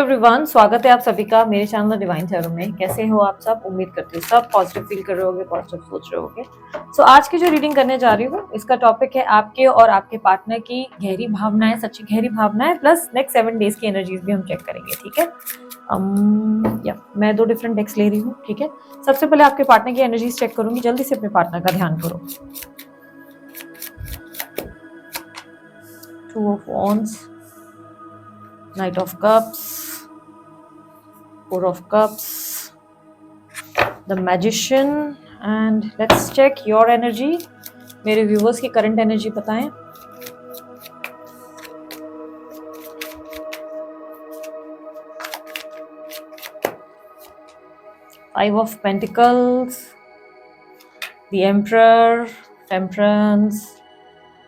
Everyone, स्वागत है आप सभी का मेरे चैनल डिवाइन टैरो में। कैसे हो आप सब? उम्मीद करती हूँ सब पॉजिटिव फील कर रहे होगे, पॉजिटिव सोच रहे होगे। सो आज की जो रीडिंग करने जा रही हूँ, इसका टॉपिक है आपके और आपके पार्टनर की गहरी भावनाएं, सच्ची गहरी भावनाएं, प्लस नेक्स्ट 7 डेज की एनर्जीज भी हम चेक करेंगे। ठीक है, मैं 2 डिफरेंट डेक्स ले रही हूँ। ठीक है, सबसे पहले आपके पार्टनर की एनर्जीज चेक करूंगी। जल्दी से अपने पार्टनर का ध्यान करो। 2 of wands, Knight of Cups, 4 of Cups, the Magician, and let's check your energy. मेरे व्यूवर्स की करंट एनर्जी बताएं। Five of Pentacles, the Emperor, Temperance,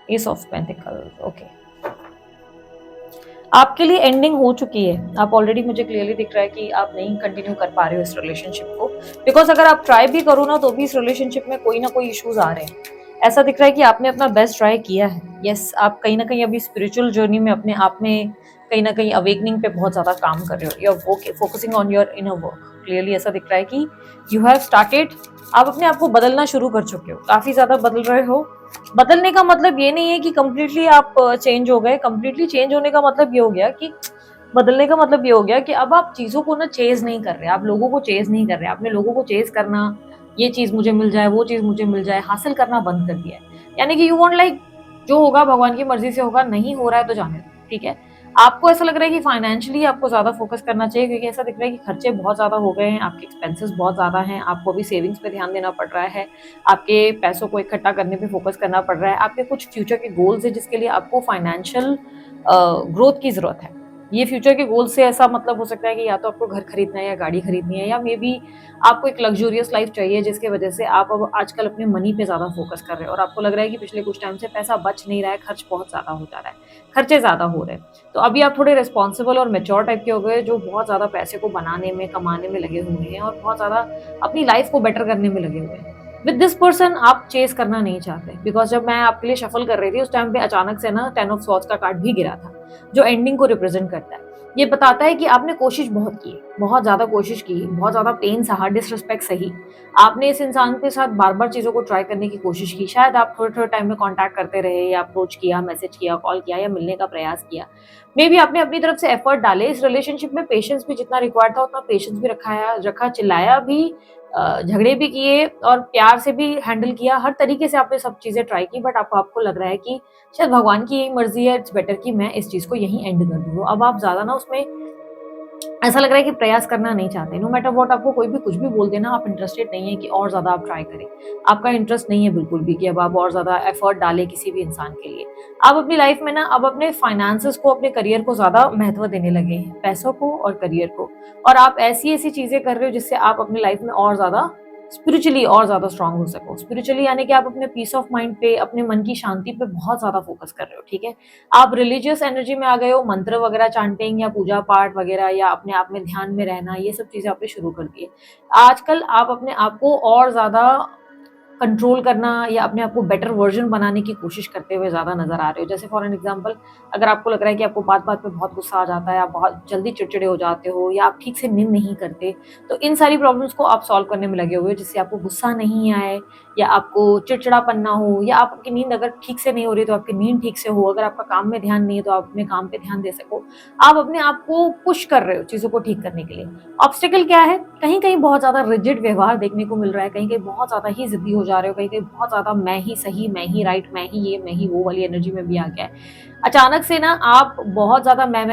Ace of Pentacles. Okay. आपके लिए एंडिंग हो चुकी है। आप ऑलरेडी, मुझे क्लियरली दिख रहा है कि आप नहीं कंटिन्यू कर पा रहे हो इस रिलेशनशिप को, बिकॉज अगर आप ट्राई भी करो ना तो भी इस रिलेशनशिप में कोई ना कोई इश्यूज आ रहे हैं। ऐसा दिख रहा है कि आपने अपना बेस्ट ट्राई किया है। यस, आप कहीं ना कहीं अभी स्पिरिचुअल जर्नी में अपने आप में कहीं ना कहीं अवेकनिंग पे बहुत ज्यादा काम कर रहे हो। You are focusing on your inner work. Clearly ऐसा दिख रहा है कि यू हैव स्टार्टेड, आप अपने आप को बदलना शुरू कर चुके हो, काफी ज्यादा बदल रहे हो। बदलने का मतलब ये नहीं है कि कंप्लीटली आप चेंज हो गए। कंप्लीटली चेंज होने का मतलब ये हो गया कि बदलने का मतलब ये हो गया कि अब आप चीजों को ना चेज नहीं कर रहे, आप लोगों को चेज नहीं कर रहे। आपने लोगों को चेज करना, ये चीज मुझे मिल जाए, वो चीज मुझे मिल जाए, हासिल करना बंद कर दिया है। यानी कि यू वांट लाइक जो होगा भगवान की मर्जी से होगा, नहीं हो रहा है तो जाने दो। ठीक है, आपको ऐसा लग रहा है कि फाइनेंशियली आपको ज्यादा फोकस करना चाहिए, क्योंकि ऐसा दिख रहा है कि खर्चे बहुत ज्यादा हो गए हैं, आपके एक्सपेंसेस बहुत ज्यादा हैं, आपको अभी सेविंग्स पे ध्यान देना पड़ रहा है, आपके पैसों को इकट्ठा करने पे फोकस करना पड़ रहा है, आपके कुछ फ्यूचर के गोल्स है जिसके लिए आपको फाइनेंशियल ग्रोथ की जरूरत है। ये फ्यूचर के गोल से ऐसा मतलब हो सकता है कि या तो आपको घर खरीदना है या गाड़ी खरीदनी है, या मे बी आपको एक लग्जूरियस लाइफ चाहिए, जिसके वजह से आप अब आजकल अपने मनी पे ज्यादा फोकस कर रहे हो और आपको लग रहा है कि पिछले कुछ टाइम से पैसा बच नहीं रहा है, खर्च बहुत ज्यादा हो जा रहा है, खर्चे ज्यादा हो रहे हैं। तो अभी आप थोड़े रिस्पॉन्सिबल और मेच्योर टाइप के हो गए, जो बहुत ज्यादा पैसे को बनाने में, कमाने में लगे हुए हैं और बहुत ज्यादा अपनी लाइफ को बेटर करने में लगे हुए हैं। विद दिस पर्सन आप चेस करना नहीं चाहते, बिकॉज जब मैं आपके लिए शफल कर रही थी उस टाइम पे अचानक से ना 10 ऑफ सॉर्ड्स का कार्ड भी गिरा था, जो एंडिंग को रिप्रेजेंट करता है। ये बताता है कि आपने कोशिश बहुत की, बहुत ज्यादा कोशिश की, बहुत ज्यादा पेन सहा, डिसरिस्पेक्ट सही। आपने इस इंसान के साथ बार बार चीजों को ट्राई करने की कोशिश की। शायद आप थोड़े थोड़े टाइम में कांटेक्ट करते रहे, या अप्रोच किया, मैसेज किया, कॉल किया, या मिलने का प्रयास किया। मे बी आपने अपनी तरफ से एफर्ट डाले इस रिलेशनशिप में। पेशेंस भी जितना रिक्वायर्ड था उतना पेशेंस भी रखा, चिल्लाया भी, झगड़े भी किए और प्यार से भी हैंडल किया। हर तरीके से आपने सब चीजें ट्राई की, बट आपको लग रहा है कि शायद भगवान की यही मर्जी है, इट्स बेटर कि मैं इस चीज को यहीं एंड कर दूं। अब आप ज्यादा ना उसमें ऐसा लग रहा है कि प्रयास करना नहीं चाहते। नो मैटर व्हाट, आपको कोई भी कुछ भी बोल देना, आप इंटरेस्टेड नहीं है कि और ज्यादा आप ट्राई करें। आपका इंटरेस्ट नहीं है बिल्कुल भी कि अब आप और ज्यादा एफर्ट डालें किसी भी इंसान के लिए। आप अपनी लाइफ में ना अब अपने फाइनेंसेस को, अपने करियर को ज्यादा महत्व देने लगे हैं, पैसों को और करियर को। और आप ऐसी ऐसी चीजें कर रहे हो जिससे आप अपनी लाइफ में और ज्यादा स्पिरिचुअली और ज्यादा स्ट्रांग हो सको। स्पिरिचुअली यानी कि आप अपने पीस ऑफ माइंड पे, अपने मन की शांति पे बहुत ज्यादा फोकस कर रहे हो। ठीक है, आप रिलीजियस एनर्जी में आ गए हो, मंत्र वगैरह, चांटिंग या पूजा पाठ वगैरह, या अपने आप में ध्यान में रहना, ये सब चीजें आपने शुरू कर दी है। आजकल आप अपने आप को और ज्यादा कंट्रोल करना या अपने आप को बेटर वर्जन बनाने की कोशिश करते हुए ज्यादा नजर आ रहे हो। जैसे फॉर एन एग्जांपल, अगर आपको लग रहा है कि आपको बात बात पे बहुत गुस्सा आ जाता है, आप बहुत जल्दी चिड़चिड़े हो जाते हो, या आप ठीक से नींद नहीं करते, तो इन सारी प्रॉब्लम्स को आप सॉल्व करने में लगे हुए हो, जिससे आपको गुस्सा नहीं आए, या आपको चिड़चिड़ापन ना हो, या आपकी नींद अगर ठीक से नहीं हो रही तो आपकी नींद ठीक से हो, अगर आपका काम में ध्यान नहीं है तो आप अपने काम पे ध्यान दे सको। आप अपने आप को पुश कर रहे हो चीजों को ठीक करने के लिए। ऑब्स्टेकल क्या है? कहीं कहीं बहुत ज्यादा रिजिड व्यवहार देखने को मिल रहा है, कहीं कहीं बहुत ज्यादा ही जिद्दी हो जा रहे हो, कहीं कहीं बहुत ज्यादा मैं ही सही, मैं ही राइट, मैं ही ये, मैं ही वो वाली एनर्जी में भी आ गया है। अचानक से ना आप बहुत ज्यादा मैं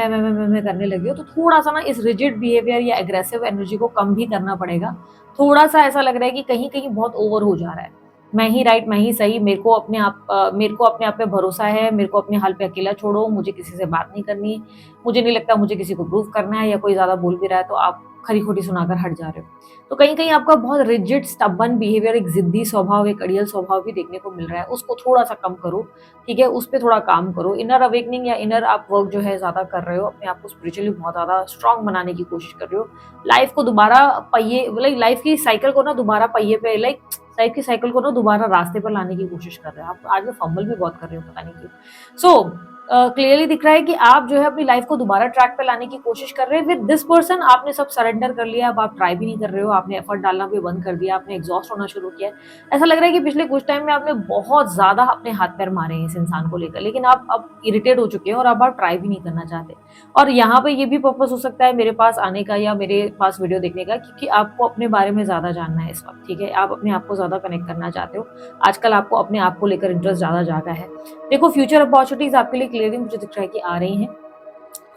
करने लगे हो, तो थोड़ा सा ना इस रिजिड बिहेवियर या एग्रेसिव एनर्जी को कम भी करना पड़ेगा। थोड़ा सा ऐसा लग रहा है कि कहीं कहीं बहुत ओवर हो जा रहा है। मैं ही राइट, मैं ही सही, मेरे को अपने आप पे भरोसा है, मेरे को अपने हाल पे अकेला छोड़ो, मुझे किसी से बात नहीं करनी, मुझे नहीं लगता मुझे किसी को प्रूव करना है, या कोई ज्यादा बोल भी रहा है तो आप खरी खोटी सुनाकर हट जा रहे हो। तो कहीं कहीं आपका बहुत रिजिड स्टबन बिहेवियर, एक जिद्दी स्वभाव, एक अड़ियल स्वभाव भी देखने को मिल रहा है। उसको थोड़ा सा कम करो। ठीक है, उस पर थोड़ा काम करो। इनर अवेकनिंग या इनर आप वर्क जो है ज्यादा कर रहे हो, अपने आप को स्पिरिचुअली बहुत ज्यादा स्ट्रांग बनाने की कोशिश कर रहे हो। लाइफ को दोबारा पहिए, लाइफ की साइकिल को ना दोबारा पहिए पे, लाइफ की साइकिल को ना दोबारा रास्ते पर लाने की कोशिश कर रहे हो। आप आज में फंबल भी बहुत कर रहे हो, पता नहीं क्यों। सो क्लियरली दिख रहा है कि आप जो है अपनी लाइफ को दोबारा ट्रैक पे लाने की कोशिश कर रहे हैं विद दिस पर्सन। आपने सब सरेंडर कर लिया, अब आप ट्राई भी नहीं कर रहे हो, आपने एफर्ट डालना भी बंद कर दिया, आपने एग्जॉस्ट होना शुरू किया है। ऐसा लग रहा है कि पिछले कुछ टाइम में आपने बहुत ज्यादा अपने हाथ पैर मारे हैं इस इंसान को लेकर, लेकिन आप अब इरिटेट हो चुके हैं और अब आप ट्राई भी नहीं करना चाहते। और यहाँ पे ये भी पर्पस हो सकता है मेरे पास आने का या मेरे पास वीडियो देखने का, क्योंकि आपको अपने बारे में ज्यादा जानना है इस वक्त, ठीक है। आप अपने आप को ज्यादा कनेक्ट करना चाहते हो, आजकल आपको अपने आप को लेकर इंटरेस्ट ज्यादा जागा है। देखो, फ्यूचर अपॉर्चुनिटीज आपके लिए क्लियरली मुझे दिख रहा है कि आ रही हैं।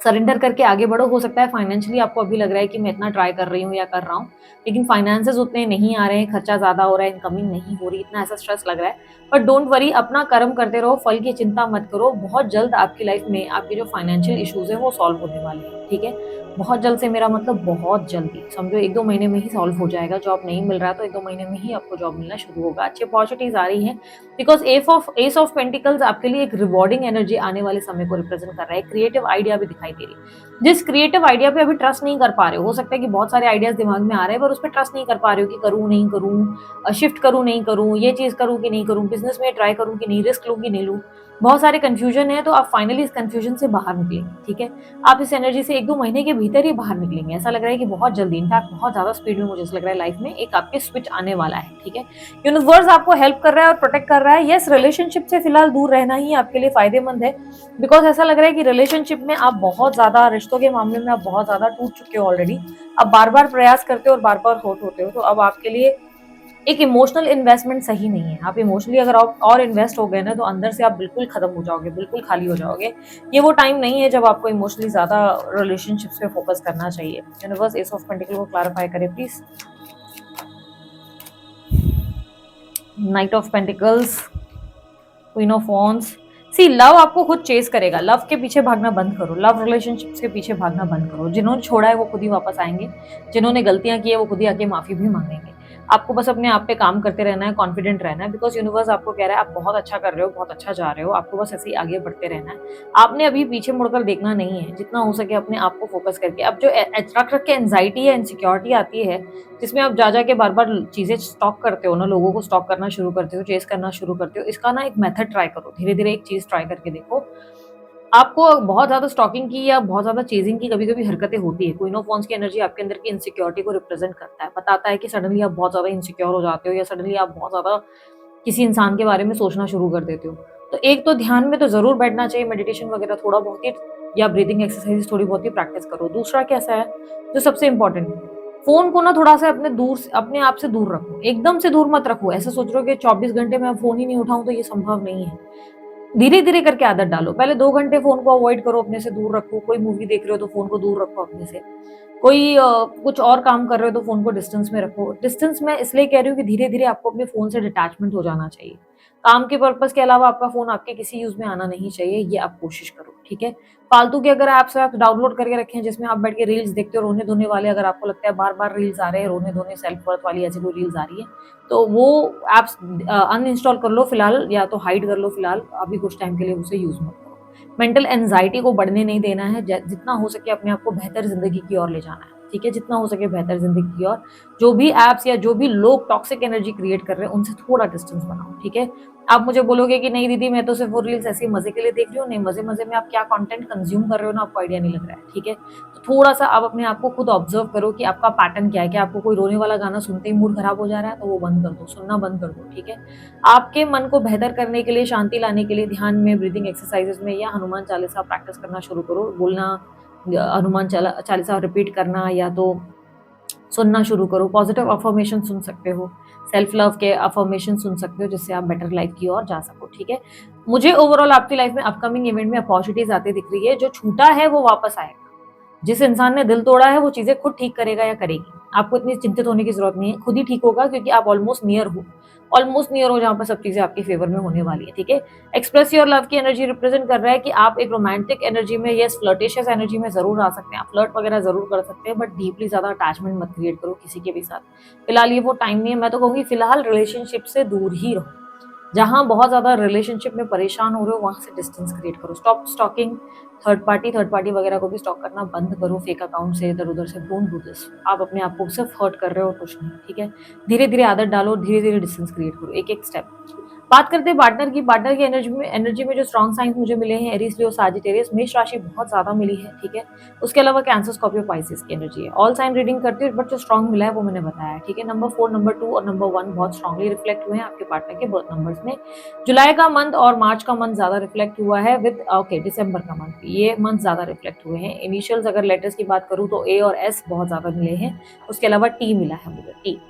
सरेंडर करके आगे बढ़ो। हो सकता है फाइनेंशियली आपको अभी लग रहा है कि मैं इतना ट्राई कर रही हूँ या कर रहा हूँ, लेकिन फाइनेंसेस उतने नहीं आ रहे हैं, खर्चा ज्यादा हो रहा है, इनकमिंग नहीं हो रही, इतना ऐसा स्ट्रेस लग रहा है। बट डोंट वरी, अपना कर्म करते रहो, फल की चिंता मत करो। बहुत जल्द आपकी लाइफ में आपके जो फाइनेंशियल इश्यूज है वो सॉल्व होने वाले हैं, ठीक है। बहुत जल्द से मेरा मतलब बहुत जल्दी, समझो 1-2 महीने में ही सॉल्व हो जाएगा। जॉब नहीं मिल रहा है तो 1-2 महीने में ही आपको जॉब मिलना शुरू होगा। अच्छी अपॉर्चुनिटीज आ रही हैं, बिकॉज एस ऑफ पेंटिकल्स आपके लिए एक रिवॉर्डिंग एनर्जी आने वाले समय को रिप्रेजेंट कर रहा है। क्रिएटिव आइडिया भी दिखाई दे रही है। जिस क्रिएटिव आइडिया पे अभी ट्रस्ट नहीं कर पा रहे हो सकता है कि बहुत सारे आइडियाज दिमाग में आ रहे हैं पर उस पर ट्रस्ट नहीं कर पा रहे हो कि करूँ नहीं करूँ, शिफ्ट करूँ नहीं करूँ, ये चीज करूँ कि नहीं करूँ, बिजनेस में ट्राई करूँ कि नहीं, रिस्क लूँ कि नहीं लूँ। बहुत सारे कंफ्यूजन है, तो आप फाइनली इस कंफ्यूजन से बाहर निकलेंगे, ठीक है। आप इस एनर्जी से 1-2 महीने के भीतर ही बाहर निकलेंगे। ऐसा लग रहा है कि बहुत जल्दी, इनफैक्ट बहुत ज्यादा स्पीड में मुझे ऐसा लग रहा है लाइफ में एक आपके स्विच आने वाला है, ठीक है। यूनिवर्स आपको हेल्प कर रहा है और प्रोटेक्ट कर रहा है। यस, रिलेशनशिप से फिलहाल दूर रहना ही आपके लिए फायदेमंद है, बिकॉज ऐसा लग रहा है कि रिलेशनशिप में आप बहुत ज्यादा, रिश्तों के मामले में आप बहुत ज्यादा टूट चुके हो ऑलरेडी। आप बार बार प्रयास करते हो और बार बार हर्ट होते हो, तो अब आपके लिए एक इमोशनल इन्वेस्टमेंट सही नहीं है। आप इमोशनली अगर आप और इन्वेस्ट हो गए ना तो अंदर से आप बिल्कुल खत्म हो जाओगे, बिल्कुल खाली हो जाओगे। ये वो टाइम नहीं है जब आपको इमोशनली ज्यादा रिलेशनशिप्स पे फोकस करना चाहिए। यूनिवर्स एस ऑफ पेंटिकल को क्लैरिफाई करे please. Knight of pentacles, queen of wands. See, love आपको खुद चेस करेगा। लव के पीछे भागना बंद करो, लव रिलेशनशिप्स के पीछे भागना बंद करो। जिन्होंने छोड़ा है वो खुद ही वापस आएंगे, जिन्होंने गलतियां की है वो खुद ही आके माफी भी मांगेंगे। आपको बस अपने आप पे काम करते रहना है, कॉन्फिडेंट रहना है, बिकॉज यूनिवर्स आपको कह रहा है आप बहुत अच्छा कर रहे हो, बहुत अच्छा जा रहे हो, आपको बस ऐसे ही आगे बढ़ते रहना है। आपने अभी पीछे मुड़कर देखना नहीं है, जितना हो सके अपने आप को फोकस करके। अब जो रख रख के एंजाइटी है, इनसिक्योरिटी आती है, जिसमें आप जा के बार बार चीजें स्टॉक करते हो ना, लोगों को स्टॉक करना शुरू करते हो, चेस करना शुरू करते हो, इसका ना एक मेथड ट्राई करो। धीरे धीरे एक चीज ट्राई करके देखो। आपको बहुत ज्यादा स्टॉकिंग की या बहुत ज्यादा चेजिंग की कभी कभी हरकतें होती है। क्वीन ऑफ वॉन्ड्स की एनर्जी आपके अंदर की इनसिक्योरिटी को रिप्रेजेंट करता है, बताता है कि सडनली आप बहुत ज्यादा इनसिक्योर हो जाते हो या सडनली आप बहुत ज्यादा किसी इंसान के बारे में सोचना शुरू कर देते हो। तो एक तो ध्यान में तो जरूर बैठना चाहिए, मेडिटेशन वगैरह थोड़ा बहुत ही या ब्रीदिंग एक्सरसाइज थोड़ी बहुत ही प्रैक्टिस करो। दूसरा कैसा है जो सबसे इंपॉर्टेंट, फोन को ना थोड़ा सा अपने आप से दूर रखो, एकदम से दूर मत रखो। ऐसा सोच रहे हो कि 24 घंटे में फोन ही नहीं उठाऊं, तो ये संभव नहीं है। धीरे धीरे करके आदत डालो। पहले 2 घंटे फोन को अवॉइड करो, अपने से दूर रखो। कोई मूवी देख रहे हो तो फोन को दूर रखो अपने से। कोई कुछ और काम कर रहे हो तो फोन को डिस्टेंस में रखो। डिस्टेंस में इसलिए कह रही हूँ कि धीरे धीरे आपको अपने फोन से डिटैचमेंट हो जाना चाहिए। काम के पर्पस के अलावा आपका फोन आपके किसी यूज में आना नहीं चाहिए, ये आप कोशिश करो, ठीक है। फालतू के अगर ऐप्स आप डाउनलोड करके रखे हैं जिसमें आप बैठ के रील्स देखते हो, रोने धोने वाले, अगर आपको लगता है बार बार रील्स आ रहे हैं, रोने धोने सेल्फ वर्थ वाली ऐसी कोई रील्स आ रही है, तो वो एप्स अनइंस्टॉल कर लो फिलहाल, या तो हाइड कर लो फिलहाल, अभी कुछ टाइम के लिए उसे यूज मत करो। मेंटल एंजाइटी को बढ़ने नहीं देना है। जितना हो सके अपने आप को बेहतर जिंदगी की ओर ले जाना है, ठीक है। जितना हो सके बेहतर जिंदगी की ओर। जो भी एप्स या जो भी लोग टॉक्सिक एनर्जी क्रिएट कर रहे हैं उनसे थोड़ा डिस्टेंस बनाओ, ठीक है। आप मुझे बोलोगे कि नहीं दीदी मैं तो सिर्फ वो रील्स ऐसे मजे के लिए देख रही हूँ, नहीं, मजे मजे में आप क्या कंटेंट कंज्यूम कर रहे हो ना आपको आइडिया नहीं लग रहा है, ठीक है। तो थोड़ा सा आप अपने आप को खुद ऑब्जर्व करो कि आपका पैटर्न क्या है। कि आपको कोई रोने वाला गाना सुनते ही मूड खराब हो जा रहा है तो वो बंद कर दो, सुनना बंद कर दो, ठीक है। आपके मन को बेहतर करने के लिए, शांति लाने के लिए ध्यान में, ब्रीदिंग एक्सरसाइजेस में या हनुमान चालीसा प्रैक्टिस करना शुरू करो। बोलना, हनुमान चालीसा रिपीट करना या तो सुनना शुरू करो। पॉजिटिव अफर्मेशन सुन सकते हो, सेल्फ लव के अफर्मेशन सुन सकते हो, जिससे आप बेटर लाइफ की ओर जा सको, ठीक है। मुझे ओवरऑल आपकी लाइफ में अपकमिंग इवेंट में अपॉर्चुनिटीज आती दिख रही है। जो छूटा है वो वापस आएगा। जिस इंसान ने दिल तोड़ा है वो चीजें खुद ठीक करेगा या करेगी। आपको इतनी चिंतित होने की जरूरत नहीं है, खुद ही ठीक होगा, क्योंकि आप ऑलमोस्ट नियर हो जहाँ पर सब चीजें आपके फेवर में होने वाली है, ठीक है। एक्सप्रेस योर लव की एनर्जी रिप्रेजेंट कर रहा है कि आप एक रोमांटिक एनर्जी में, यस फ्लर्टेशियस एनर्जी में जरूर आ सकते हैं। आप फ्लर्ट वगैरह जरूर कर सकते हैं, बट डीपली ज्यादा अटैचमेंट मत क्रिएट करो किसी के भी साथ। फिलहाल ये वो टाइम नहीं है। मैं तो कहूँगी फिलहाल रिलेशनशिप से दूर ही रहो। जहां बहुत ज्यादा रिलेशनशिप में परेशान हो रहे हो वहां से डिस्टेंस क्रिएट करो। स्टॉप स्टॉकिंग थर्ड पार्टी वगैरह को भी स्टॉक करना बंद करो। फेक अकाउंट से इधर उधर से डोंट डू दिस। आप अपने आप को सिर्फ हर्ट कर रहे हो, कुछ नहीं, ठीक है। धीरे धीरे आदत डालो, धीरे धीरे डिस्टेंस क्रिएट करो, एक एक स्टेप। बात करते हैं पार्टनर की एनर्जी में जो स्ट्रॉन्ग साइंस मुझे मिले हैं एरीज, लियो, साजिटेरियस, मेष राशि बहुत ज्यादा मिली है, ठीक है। उसके अलावा कैंसर, स्कॉर्पियो, पाइसेस की एनर्जी है। ऑल साइन रीडिंग करती है, बट जो स्ट्रॉन्ग मिला है वो मैंने बताया है, ठीक है। नंबर 4, नंबर 2 और नंबर 1 बहुत स्ट्रांगली रिफ्लेक्ट हुए हैं आपके पार्टनर के बर्थ नंबर्स में। जुलाई का मंथ और मार्च का मंथ ज्यादा रिफ्लेक्ट हुआ है विद दिसंबर का मंथ, ये मंथ ज्यादा रिफ्लेक्ट हुए हैं। इनिशियल्स अगर लेटर्स की बात करूँ तो ए और एस बहुत ज्यादा मिले हैं। उसके अलावा टी मिला है मुझे, टी,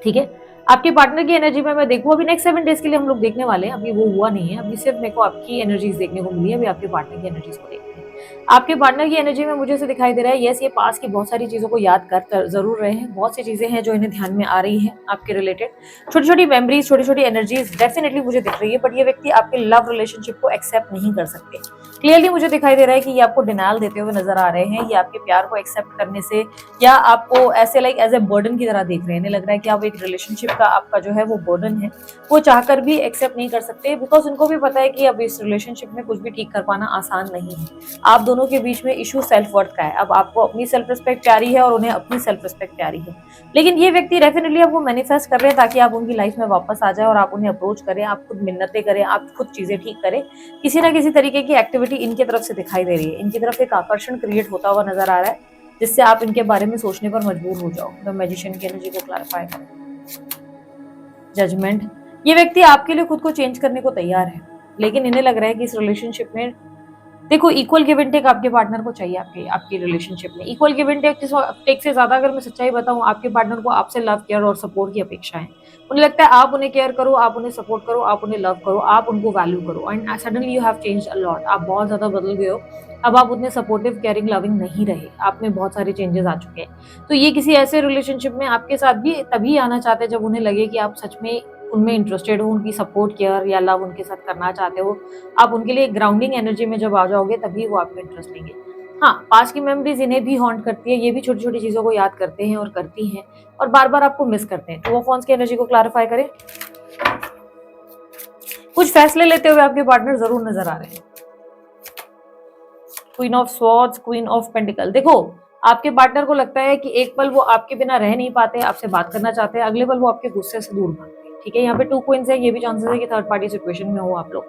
ठीक है। आपके पार्टनर की एनर्जी में मैं देखूं, अभी नेक्स्ट 7 डेज के लिए हम लोग देखने वाले हैं, अभी वो हुआ नहीं है, अभी सिर्फ मेरे को आपकी एनर्जीज देखने को मिली है, अभी आपके पार्टनर की एनर्जीज को देखते हैं। आपके पार्टनर की एनर्जी में मुझे ऐसे दिखाई दे रहा है, यस, ये पास की बहुत सारी चीजों को याद कर जरूर रहे हैं, बहुत सी चीजें हैं जो इन्हें ध्यान में आ रही हैं आपके रिलेटेड, छोटी छोटी मेमोरीज, छोटी छोटी एनर्जीज डेफिनेटली मुझे दिख रही है। बट ये व्यक्ति आपके लव रिलेशनशिप को एक्सेप्ट नहीं कर सकते। क्लियरली मुझे दिखाई दे रहा है कि ये आपको डिनायल देते हुए नजर आ रहे हैं, ये आपके प्यार को एक्सेप्ट करने से या आपको ऐसे लाइक एज ए बर्डन की तरह देख रहे हैं। इन्हें लग रहा है कि आप एक रिलेशनशिप का आपका जो है वो बर्डन है, वो चाहकर भी एक्सेप्ट नहीं कर सकते, बिकॉज उनको भी पता है कि अब इस रिलेशनशिप में कुछ भी ठीक कर पाना आसान नहीं है। आप दोनों के बीच में इशू सेल्फ वर्थ का है। अब आपको अपनी सेल्फ रिस्पेक्ट प्यारी है और उन्हें अपनी सेल्फ रिस्पेक्ट प्यारी है, लेकिन ये व्यक्ति डेफिनेटली आपको मैनिफेस्ट कर रहे हैं ताकि आप उनकी लाइफ में वापस आ जाए और आप उन्हें अप्रोच करें, आप खुद मिन्नतें करें, आप खुद चीजें ठीक करें। किसी ना किसी तरीके की एक्टिविटी इनकी तरफ से दिखाई दे रही है, इनकी तरफ एक आकर्षण क्रिएट होता हुआ नजर आ रहा है, जिससे आप इनके बारे में सोचने पर मजबूर हो जाओ। द मैजिशियन की एनर्जी को क्लैरिफाई करें। जजमेंट, ये व्यक्ति आपके लिए खुद को चेंज करने को तैयार है, लेकिन इन्हें लग रहा है कि इस रिलेशनशिप में देखो इक्वल गिव एंड टेक आपके पार्टनर को चाहिए। आपकी रिलेशनशिप में इक्वल गिव एंड टेक से ज्यादा अगर मैं सच्चाई बताऊं, आपके पार्टनर को आपसे लव, केयर और सपोर्ट की अपेक्षा है। उन्हें लगता है आप उन्हें केयर करो, आप उन्हें सपोर्ट करो, आप उन्हें लव करो, आप उनको वैल्यू करो, and suddenly you have changed a lot. आप बहुत ज्यादा बदल गए हो, अब आप उतने सपोर्टिव, केयरिंग, लविंग नहीं रहे, आप में बहुत सारे चेंजेस आ चुके हैं। तो ये किसी ऐसे रिलेशनशिप में आपके साथ भी तभी आना चाहते हैं जब उन्हें लगे कि आप सच में उनमें इंटरेस्टेड हो, उनकी सपोर्ट, केयर या लव उनके साथ करना चाहते हो। आप उनके लिए ग्राउंडिंग एनर्जी में जब आ जाओगे तभी वो आपको इंटरेस्ट लेंगे। हाँ, पास की मेमोरीज इन्हें भी हॉन्ट करती है, ये भी छोटी छोटी चीजों को याद करते हैं और करती हैं और बार बार आपको मिस करते हैं। टू ऑफ वांड्स की एनर्जी को क्लैरिफाई करें। कुछ फैसले लेते हुए आपके पार्टनर जरूर नजर आ रहे हैं। Queen of swords, queen of pentacle, देखो आपके पार्टनर को लगता है कि एक पल वो आपके बिना रह नहीं पाते, आपसे बात करना चाहते हैं, अगले पल वो आपके गुस्से से दूर भागते हैं, ठीक है। यहाँ पे 2 क्वींस है, ये भी चांसेस है कि थर्ड पार्टी सिचुएशन में हो आप लोग।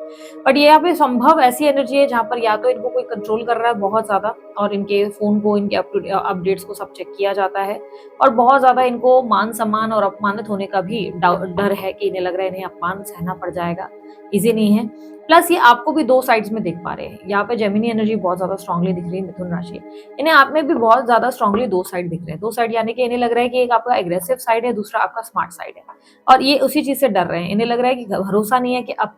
बट ये यहाँ पे संभव ऐसी एनर्जी है जहाँ पर या तो इनको कोई कंट्रोल कर रहा है बहुत ज्यादा और इनके फोन को, इनके अपडेट्स को सब चेक किया जाता है, और बहुत ज्यादा इनको मान सम्मान और अपमानित होने का भी डर है कि इन्हें लग रहा है इन्हें अपमान सहना पड़ जाएगा, इजी नहीं है। प्लस ये आपको भी 2 साइड्स में देख पा रहे हैं। यहाँ पे जेमिनी एनर्जी बहुत ज्यादा स्ट्रांगली दिख रही है मिथुन राशि, इन्हें आप में भी बहुत ज्यादा स्ट्रांगली 2 साइड दिख रहे हैं। 2 साइड यानी कि इन्हें लग रहा है कि एक आपका एग्रेसिव साइड है, दूसरा आपका स्मार्ट साइड है, और ये उसी चीज से डर रहे हैं। इन्हें लग रहा है कि भरोसा नहीं है कि आप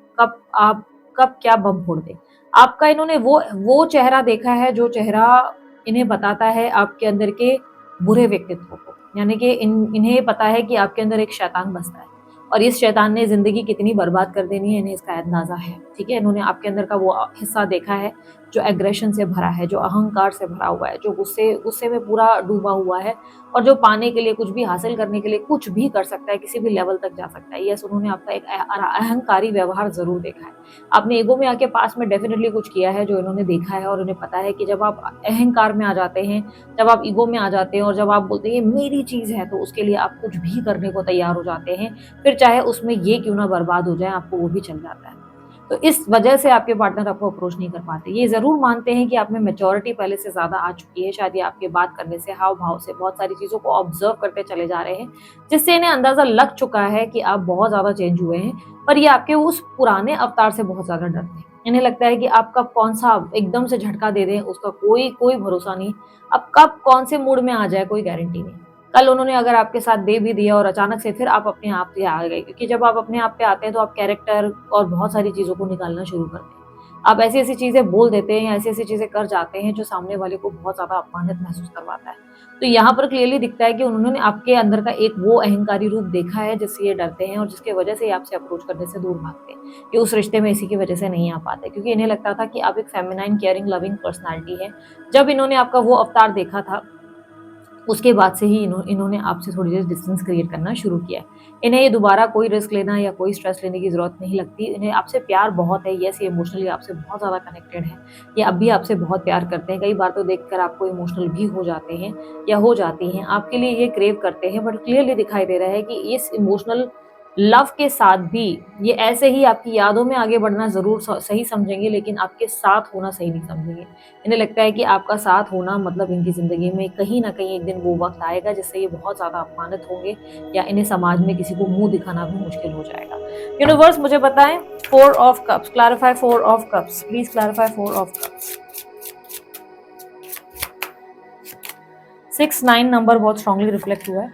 कब क्या बम फोड़ दे आपका। इन्होंने वो चेहरा देखा है जो चेहरा इन्हें बताता है आपके अंदर के बुरे व्यक्तित्व को, यानी कि इन्हें पता है कि आपके अंदर एक शैतान बसता है और इस शैतान ने जिंदगी कितनी बर्बाद कर देनी है, इन्हें इसका अंदाजा है, ठीक है। इन्होंने आपके अंदर का वो हिस्सा देखा है जो एग्रेशन से भरा है, जो अहंकार से भरा हुआ है, जो गुस्से में पूरा डूबा हुआ है, और जो पाने के लिए, कुछ भी हासिल करने के लिए कुछ भी कर सकता है, किसी भी लेवल तक जा सकता है। यस, उन्होंने आपका एक अहंकारी व्यवहार जरूर देखा है। आपने ईगो में आके पास में डेफिनेटली कुछ किया है जो इन्होंने देखा है, और उन्हें पता है कि जब आप अहंकार में आ जाते हैं, जब आप ईगो में आ जाते हैं और जब आप बोलते हैं ये मेरी चीज है, तो उसके लिए आप कुछ भी करने को तैयार हो जाते हैं, फिर चाहे उसमें ये क्यों ना बर्बाद हो जाए, आपको वो भी चल जाता है। तो इस वजह से आपके पार्टनर आपको अप्रोच नहीं कर पाते। ये जरूर मानते हैं कि आप में मैच्योरिटी पहले से ज्यादा आ चुकी है, शायद ये आपके बात करने से, हाव भाव से बहुत सारी चीजों को ऑब्जर्व करते चले जा रहे हैं, जिससे इन्हें अंदाजा लग चुका है कि आप बहुत ज्यादा चेंज हुए हैं। पर ये आपके उस पुराने अवतार से बहुत ज्यादा डरते हैं। इन्हें लगता है कि आप कब कौन सा एकदम से झटका दे दें, उसका कोई भरोसा नहीं। अब कब कौन से मूड में आ जाए, कोई गारंटी नहीं। कल उन्होंने अगर आपके साथ दे भी दिया और अचानक से फिर आप अपने आप पे आ गए, क्योंकि जब आप अपने आप पे आते हैं तो आप कैरेक्टर और बहुत सारी चीजों को निकालना शुरू करते हैं। आप ऐसी ऐसी चीजें बोल देते हैं या ऐसी ऐसी चीजें कर जाते हैं जो सामने वाले को बहुत ज्यादा अपमानित महसूस करवाता है। तो यहाँ पर क्लियरली दिखता है कि उन्होंने आपके अंदर का एक वो अहंकारी रूप देखा है जिससे ये डरते हैं और जिसके वजह से आपसे अप्रोच करने से दूर भागते हैं। ये उस रिश्ते में इसी की वजह से नहीं आ पाते, क्योंकि इन्हें लगता था कि आप एक फेमिनाइन, केयरिंग, लविंग पर्सनैलिटी है। जब इन्होंने आपका वो अवतार देखा था, उसके बाद से ही इन्होंने आपसे थोड़ी देर डिस्टेंस क्रिएट करना शुरू किया है। इन्हें ये दोबारा कोई रिस्क लेना या कोई स्ट्रेस लेने की जरूरत नहीं लगती। इन्हें आपसे प्यार बहुत है, यस, ये इमोशनली आपसे बहुत ज़्यादा कनेक्टेड है, ये अब भी आपसे बहुत प्यार करते हैं। कई बार तो देखकर आपको इमोशनल भी हो जाते हैं या हो जाती हैं, आपके लिए ये क्रेव करते हैं। बट क्लियरली दिखाई दे रहा है कि इस इमोशनल लव के साथ भी ये ऐसे ही आपकी यादों में आगे बढ़ना ज़रूर सही समझेंगे, लेकिन आपके साथ होना सही नहीं समझेंगे। इन्हें लगता है कि आपका साथ होना मतलब इनकी ज़िंदगी में कहीं न कहीं एक दिन वो वक़्त आएगा जिससे ये बहुत ज़्यादा अपमानित होंगे, या इन्हें समाज में किसी को मुँह दिखाना भी मुश्किल हो जाएगा। यूनिवर्स मुझे बताएँ 4 of cups, clarify 4 of cups, please clarify 4 of cups. 6, 9 number बहुत स्ट्रांगली रिफ्लेक्ट हुआ है,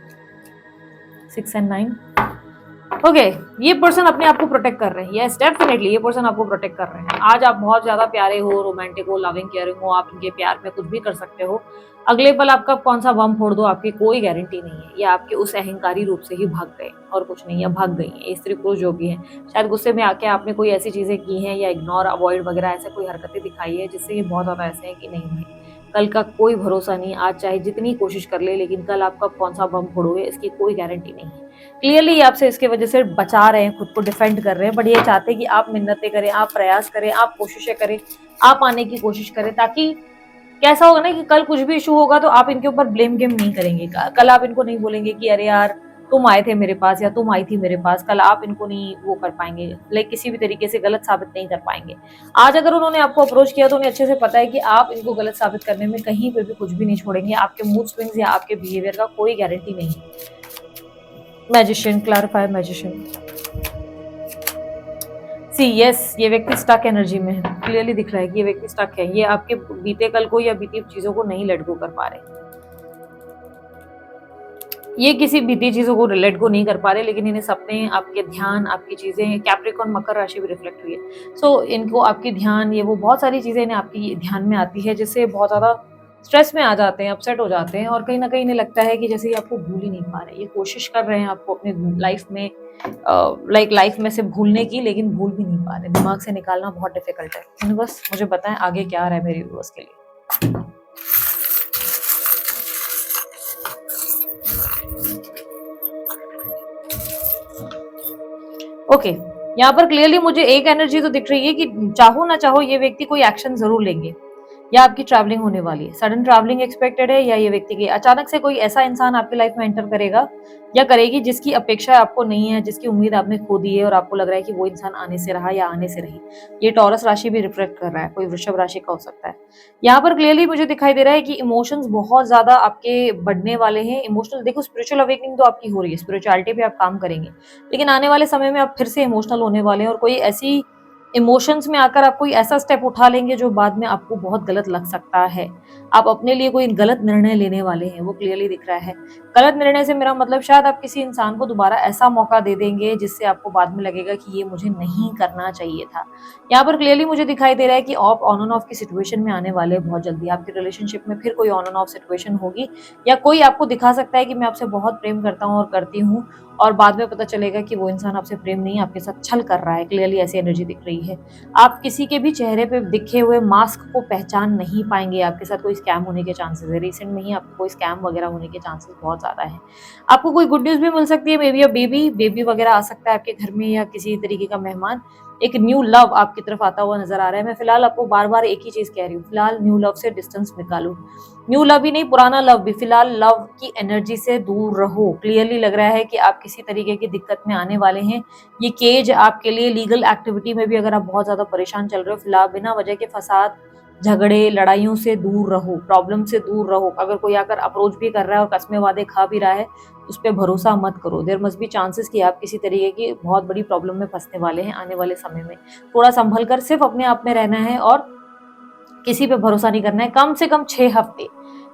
6 एंड 9। ओके, ये पर्सन अपने आप को प्रोटेक्ट कर रहे हैं। यस, डेफिनेटली ये पर्सन आपको प्रोटेक्ट कर रहे हैं। आज आप बहुत ज्यादा प्यारे हो, रोमांटिक हो, लविंग केयरिंग हो, आप इनके प्यार में कुछ भी कर सकते हो। अगले पल आपका कौन सा बम फोड़ दो, आपकी कोई गारंटी नहीं है। ये आपके उस अहंकारी रूप से ही भाग गए और कुछ नहीं, या भाग गई है। स्त्री पुरुष जो भी है, शायद गुस्से में आके आपने कोई ऐसी चीजें की हैं या इग्नोर अवॉइड वगैरह ऐसे कोई हरकतें दिखाई है जिससे ये बहुत ज्यादा ऐसे है कि नहीं भाई, कल का कोई भरोसा नहीं। आज चाहे जितनी कोशिश कर ले, लेकिन कल आपका कौन सा बम फोड़ोगे इसकी कोई गारंटी नहीं है। क्लियरली आपसे इसके वजह से बचा रहे हैं, खुद को डिफेंड कर रहे हैं, बट ये चाहते हैं कि आप मिन्नतें करें, आप प्रयास करें, आप कोशिशें करें, आप आने की कोशिश करें, ताकि कैसा होगा ना कि कल कुछ भी इशू होगा तो आप इनके ऊपर ब्लेम गेम नहीं करेंगे। कल आप इनको नहीं बोलेंगे कि अरे यार तुम आए थे मेरे पास या तुम आई थी मेरे पास। कल आप इनको नहीं वो कर पाएंगे, लाइक किसी भी तरीके से गलत साबित नहीं कर पाएंगे। आज अगर उन्होंने आपको अप्रोच किया तो उन्हें अच्छे से पता है कि आप इनको गलत साबित करने में कहीं पे भी कुछ भी नहीं छोड़ेंगे। आपके मूड स्विंग्स या आपके बिहेवियर का कोई गारंटी नहीं है। Magician, clarify magician. See yes, ये व्यक्ति स्टक एनर्जी में है। क्लियरली दिख रहा है कि ये व्यक्ति स्टक है। ये आपके बीते कल को या बीती चीजों को नहीं लेट गो कर पा रहे। ये किसी बीती चीजों को लेट गो नहीं कर पा रहे, लेकिन इन्हें सपने, आपके ध्यान, आपकी चीजें, कैप्रिकॉर्न मकर राशि भी रिफ्लेक्ट हुई है। सो इनको आपकी ध्यान, ये वो बहुत सारी चीजें इन्हें आपकी ध्यान में आती है, जिससे बहुत ज्यादा स्ट्रेस में आ जाते हैं, अपसेट हो जाते हैं, और कहीं ना कहीं इन्हें लगता है कि जैसे ये आपको भूल ही नहीं पा रहे। ये कोशिश कर रहे हैं आपको अपनी लाइफ में लाइफ में से भूलने की, लेकिन भूल भी नहीं पा रहे। दिमाग से निकालना बहुत डिफिकल्ट है। यूनिवर्स मुझे बताएं आगे क्या आ रहा है मेरे व्यूअर्स के लिए। ओके, यहाँ पर क्लियरली मुझे एक एनर्जी तो दिख रही है कि चाहो ना चाहो ये व्यक्ति कोई एक्शन जरूर लेंगे, या आपकी ट्रैवलिंग होने वाली है। सडन ट्रैवलिंग एक्सपेक्टेड है, या ये व्यक्ति की अचानक से कोई ऐसा इंसान आपकी लाइफ में एंटर करेगा या करेगी जिसकी अपेक्षा आपको नहीं है, जिसकी उम्मीद आपने खो दी है और आपको लग रहा है कि वो इंसान आने से रहा या आने से रही। ये टॉरस राशि भी रिफ्लेक्ट कर रहा है, कोई वृषभ राशि का हो सकता है। यहाँ पर क्लियरली मुझे दिखाई दे रहा है कि इमोशंस बहुत ज्यादा आपके बढ़ने वाले हैं। इमोशनल, देखो स्पिरिचुअल अवेकनिंग तो आपकी हो रही है, स्पिरिचुअलिटी पे आप काम करेंगे, लेकिन आने वाले समय में आप फिर से इमोशनल होने वाले हैं, और कोई ऐसी इमोशंस में आकर आप कोई ऐसा स्टेप उठा लेंगे जो बाद में आपको बहुत गलत लग सकता है। आप अपने लिए कोई गलत निर्णय लेने वाले हैं, वो क्लियरली दिख रहा है। गलत निर्णय से मेरा मतलब शायद आप किसी इंसान को दोबारा ऐसा मौका दे देंगे जिससे आपको बाद में लगेगा कि ये मुझे नहीं करना चाहिए था। यहाँ पर क्लियरली मुझे दिखाई दे रहा है कि आप ऑन एंड ऑफ की सिचुएशन में आने वाले बहुत जल्दी। आपकी रिलेशनशिप में फिर कोई ऑन एंड ऑफ सिचुएशन होगी, या कोई आपको दिखा सकता है कि मैं आपसे बहुत प्रेम करता हूँ और करती हूँ, और बाद में पता चलेगा कि वो इंसान आपसे प्रेम नहीं, आपके साथ छल कर रहा है। क्लियरली ऐसी एनर्जी दिख रही है। आप किसी के भी चेहरे पे दिखे हुए मास्क को पहचान नहीं पाएंगे। आपके साथ कोई स्कैम होने के चांसेस है। रिसेंट में ही आपको कोई स्कैम वगैरह होने के चांसेस बहुत ज्यादा है। आपको कोई गुड न्यूज भी मिल सकती है, मे बी बेबी वगैरह आ सकता है आपके घर में, या किसी तरीके का मेहमान। एक न्यू लव आपकी तरफ आता हुआ नजर आ रहा है। मैं फिलहाल आपको बार बार एक ही चीज कह रही हूँ, फिलहाल न्यू लव से डिस्टेंस निकालो। न्यू लव ही नहीं, पुराना लव भी, फिलहाल लव की एनर्जी से दूर रहो। क्लियरली लग रहा है कि आप किसी तरीके की दिक्कत में आने वाले हैं। ये केज आपके लिए लीगल एक्टिविटी में भी अगर आप बहुत ज्यादा परेशान चल रहे हो, फिलहाल बिना वजह के फसाद, झगड़े, लड़ाइयों से दूर रहो, प्रॉब्लम से दूर रहो। अगर कोई आकर अप्रोच भी कर रहा है और कसमे वादे खा भी रहा है, उस पर भरोसा मत करो। देयर मस्ट बी चांसेस कि आप किसी तरीके की बहुत बड़ी प्रॉब्लम में फंसने वाले हैं आने वाले समय में। थोड़ा संभल कर सिर्फ अपने आप में रहना है और किसी पे भरोसा नहीं करना है। कम से कम 6 हफ्ते,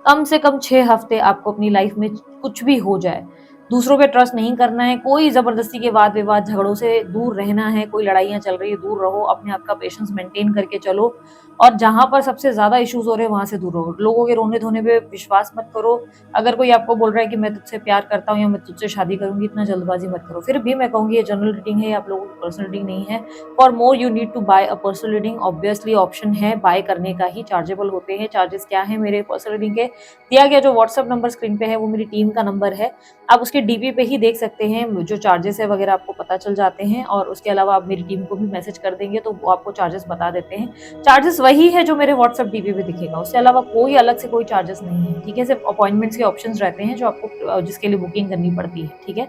कम से कम 6 हफ्ते आपको अपनी लाइफ में कुछ भी हो जाए, दूसरों पे ट्रस्ट नहीं करना है। कोई जबरदस्ती के वाद विवाद, झगड़ों से दूर रहना है। कोई लड़ाइयाँ चल रही है, दूर रहो। अपने आप का पेशेंस मेंटेन करके चलो, और जहां पर सबसे ज्यादा इश्यूज हो रहे हैं वहां से दूर रहो। लोगों के रोने धोने पे विश्वास मत करो। अगर कोई आपको बोल रहा है कि मैं तुझसे प्यार करता हूँ या मैं तुझसे शादी करूंगी, इतना जल्दबाजी मत करो। फिर भी मैं कहूंगी ये जनरल रीडिंग है, आप लोगों की पर्सनल रीडिंग नहीं है। For more you need to buy a personal reading. Obviously option है बाय करने का ही, चार्जेबल होते हैं। चार्जेस क्या है मेरे पर्सनल रीडिंग के? दिया गया जो व्हाट्सएप नंबर स्क्रीन पे है वो मेरी टीम का नंबर है। आप उसकी आपके डीपी पे ही देख सकते हैं, जो चार्जेस है वगैरह आपको पता चल जाते हैं। और उसके अलावा आप मेरी टीम को भी मैसेज कर देंगे तो वो आपको चार्जेस बता देते हैं। चार्जेस वही है जो मेरे व्हाट्सएप डीपी पे दिखेगा, उसके अलावा कोई अलग से कोई चार्जेस नहीं है, ठीक है। सिर्फ अपॉइंटमेंट्स के ऑप्शंस रहते हैं जो आपको जिसके लिए बुकिंग करनी पड़ती है, ठीक है।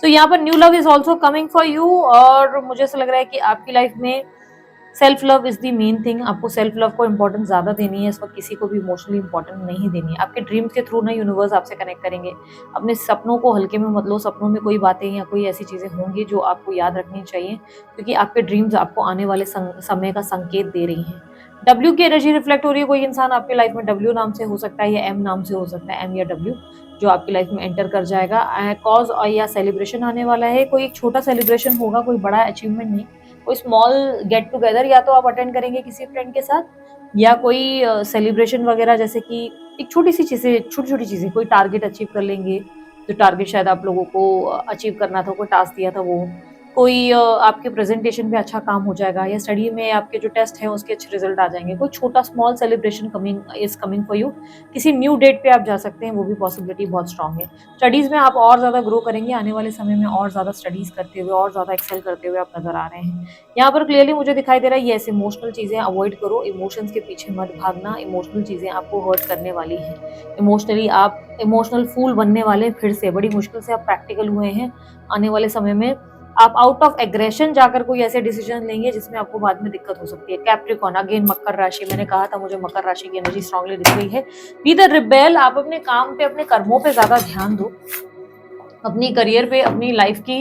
तो यहाँ पर new love is also coming for you, और मुझे ऐसा लग रहा है कि आपकी लाइफ में self love is the main thing. आपको सेल्फ लव को इंपॉर्टेंस ज्यादा देनी है, इस वक्त किसी को भी इमोशनली इंपॉर्टेंट नहीं देनी है। आपके ड्रीम्स के थ्रू ना यूनिवर्स आपसे कनेक्ट करेंगे। अपने सपनों को हल्के में मत लो, सपनों में कोई बातें या कोई ऐसी चीजें होंगी जो आपको याद रखनी चाहिए, क्योंकि आपके ड्रीम्स आपको आने वाले समय का संकेत दे रही हैं। डब्ल्यू की एनर्जी रिफ्लेक्ट हो रही है। कोई इंसान आपके लाइफ में डब्ल्यू नाम से हो सकता है या एम नाम से हो सकता है, एम या डब्ल्यू, जो आपकी लाइफ में एंटर कर जाएगा। कॉज या सेलिब्रेशन आने वाला है, कोई एक छोटा सेलिब्रेशन होगा, कोई बड़ा अचीवमेंट नहीं, कोई स्मॉल गेट टुगेदर या तो आप अटेंड करेंगे किसी फ्रेंड के साथ, या कोई सेलिब्रेशन वगैरह, जैसे कि एक छोटी सी चीज़ें, छोटी छोटी चीज़ें, कोई टारगेट अचीव कर लेंगे, जो टारगेट शायद आप लोगों को अचीव करना था, कोई टास्क दिया था वो, कोई आपके प्रेजेंटेशन पे अच्छा काम हो जाएगा, या स्टडी में आपके जो टेस्ट हैं उसके अच्छे रिजल्ट आ जाएंगे। कोई छोटा small celebration coming for you. किसी न्यू डेट पे आप जा सकते हैं, वो भी पॉसिबिलिटी बहुत स्ट्रांग है। स्टडीज़ में आप और ज़्यादा ग्रो करेंगे आने वाले समय में, और ज़्यादा स्टडीज़ करते हुए, और ज़्यादा एक्सेल करते हुए आप नजर आ रहे हैं। यहाँ पर क्लियरली मुझे दिखाई दे रहा है, येस, इमोशनल चीज़ें अवॉइड करो, इमोशंस के पीछे मत भागना। इमोशनल चीज़ें आपको हर्ट करने वाली हैं, इमोशनली आप इमोशनल फूल बनने वाले फिर से। बड़ी मुश्किल से आप प्रैक्टिकल हुए हैं, आने वाले समय में आप आउट ऑफ एग्रेशन जाकर कोई ऐसे डिसीजन लेंगे जिसमें आपको बाद में दिक्कत हो सकती है। कैप्रिकॉर्न, अगेन मकर राशि, मैंने कहा था मुझे मकर राशि की एनर्जी स्ट्रांगली दिख रही है। बी द रिबेल, आप अपने काम पे, अपने कर्मों पे ज्यादा ध्यान दो, अपनी करियर पे, अपनी लाइफ की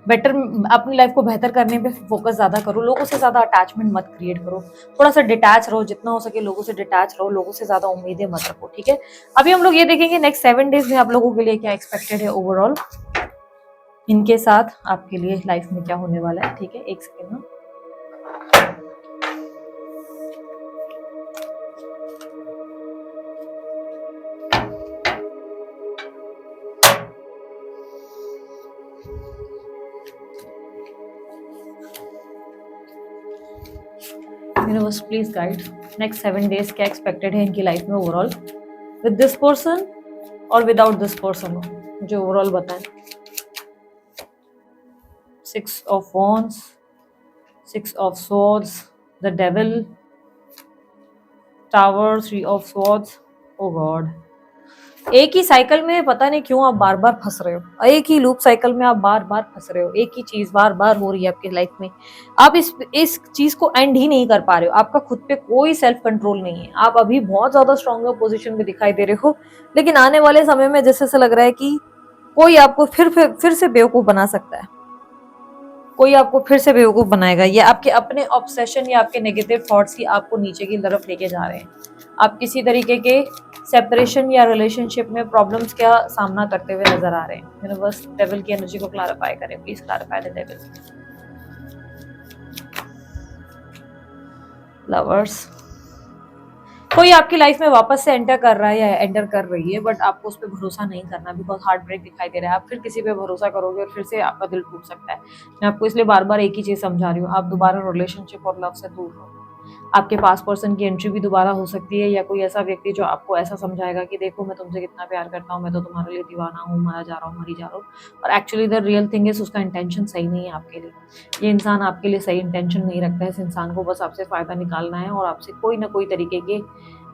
अपनी लाइफ को बेहतर करने पे फोकस ज्यादा करो। लोगों से ज्यादा अटैचमेंट मत क्रिएट करो, थोड़ा सा डिटैच रहो, जितना हो सके लोगों से डिटैच रहो, लोगों से ज्यादा उम्मीदें मत रखो, ठीक है। अभी हम लोग ये देखेंगे नेक्स्ट 7 डेज में आप लोगों के लिए क्या एक्सपेक्टेड है ओवरऑल, इनके साथ आपके लिए लाइफ में क्या होने वाला है, ठीक है। एक सेकेंड ना, universe please guide next 7 days क्या एक्सपेक्टेड है इनकी लाइफ में ओवरऑल, विद दिस पर्सन और विदाउट दिस पर्सन, जो ओवरऑल बताएं। 6 of Wands, 6 of Swords, the Devil, Tower, 3 of Swords. Oh God. एक ही साइकिल में पता नहीं क्यों आप बार बार फंस रहे हो, एक ही लूप साइकिल में आप बार बार फंस रहे हो, एक ही चीज बार बार हो रही है आपकी लाइफ में। आप इस चीज को एंड ही नहीं कर पा रहे हो, आपका खुद पे कोई सेल्फ कंट्रोल नहीं है। आप अभी बहुत ज्यादा स्ट्रॉन्गर पोजीशन में दिखाई दे रहे हो, लेकिन आने वाले समय में जैसे ऐसा लग रहा है कि कोई आपको फिर से बेवकूफ बना सकता है, कोई आपको फिर से बेवकूफ बनाएगा। ये आपके अपने ऑब्सेशन या आपके नेगेटिव थॉट्स ही आपको नीचे की तरफ लेके जा रहे हैं। आप किसी तरीके के सेपरेशन या रिलेशनशिप में प्रॉब्लम्स का सामना करते हुए नजर आ रहे हैं। यूनिवर्स डेविल की एनर्जी को क्लैरिफाई करें please, clarify the devil. Lovers, कोई आपकी लाइफ में वापस से एंटर कर रहा है या एंटर कर रही है, बट आपको उस पर भरोसा नहीं करना, बिकॉज हार्ट ब्रेक दिखाई दे रहा है। आप फिर किसी पे भरोसा करोगे और फिर से आपका दिल टूट सकता है। मैं आपको इसलिए बार बार एक ही चीज समझा रही हूँ, आप दोबारा रिलेशनशिप और लव से दूर रहो। आपके पास पर्सन की एंट्री भी दोबारा हो सकती है, या कोई ऐसा व्यक्ति जो आपको ऐसा समझाएगा कि देखो मैं तुमसे कितना प्यार करता हूँ, मैं तो तुम्हारे लिए दीवाना हूँ, मारा जा रहा हूँ, मरी जा रहा हूँ, और actually the real thing is उसका इंटेंशन सही नहीं है आपके लिए। ये इंसान आपके लिए सही इंटेंशन नहीं रखता है, इस इंसान को बस आपसे फायदा निकालना है और आपसे कोई ना कोई तरीके के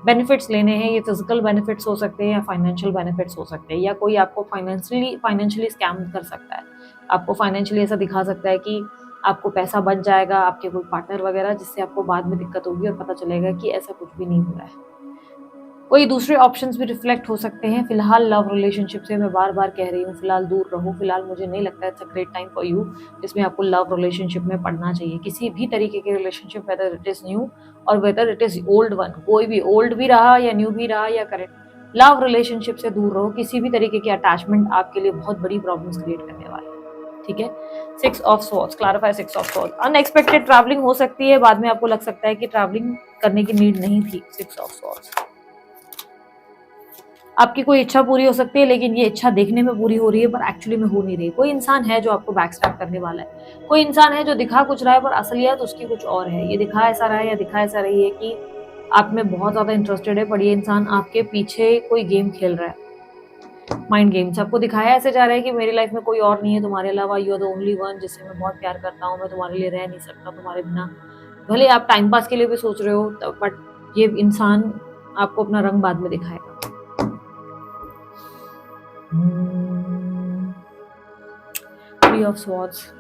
बेनिफिट्स लेने हैं। ये फिजिकल बेनिफिट्स हो सकते हैं या फाइनेंशियल बेनिफिट्स हो सकते हैं, या कोई आपको फाइनेंशियली स्कैम कर सकता है। आपको फाइनेंशियली ऐसा दिखा सकता है कि आपको पैसा बच जाएगा, आपके कोई पार्टनर वगैरह, जिससे आपको बाद में दिक्कत होगी और पता चलेगा कि ऐसा कुछ भी नहीं हो रहा है। कोई दूसरे ऑप्शंस भी रिफ्लेक्ट हो सकते हैं। फिलहाल लव रिलेशनशिप से मैं बार बार कह रही हूँ, फिलहाल दूर रहो। फिलहाल मुझे नहीं लगता it's a great time for you जिसमें आपको लव रिलेशनशिप में पढ़ना चाहिए। किसी भी तरीके के relationship, whether it is new और whether it is old one, कोई भी ओल्ड भी रहा या न्यू भी रहा या करेंट, लव रिलेशनशिप से दूर रहो। किसी भी तरीके के अटैचमेंट आपके लिए बहुत बड़ी प्रॉब्लम्स क्रिएट करने वाले हैं, ठीक है। 6 of swords, clarify 6 of swords. Unexpected travelling हो सकती है, बाद में आपको लग सकता है कि ट्रैवलिंग करने की नीड नहीं थी। 6 ऑफ स्वॉर्ड्स, आपकी कोई इच्छा पूरी हो सकती है, लेकिन ये इच्छा देखने में पूरी हो रही है पर एक्चुअली में हो नहीं रही। कोई इंसान है जो आपको बैकस्टैब करने वाला है, कोई इंसान है जो दिखा कुछ रहा है पर असलियत उसकी कुछ और है। ये दिखा ऐसा रहा है या दिखा ऐसा रही है कि आप में बहुत ज्यादा इंटरेस्टेड है, पर ये इंसान आपके पीछे कोई गेम खेल रहा है। माइंड गेम्स आपको दिखाया ऐसे जा रहा है कि मेरी लाइफ में कोई और नहीं है तुम्हारे अलावा, you are the only one जिससे मैं बहुत प्यार करता हूँ, मैं तुम्हारे लिए रह नहीं सकता तुम्हारे बिना। भले आप टाइम पास के लिए भी सोच रहे हो, बट ये इंसान आपको अपना रंग बाद में दिखाएगा। Three of swords.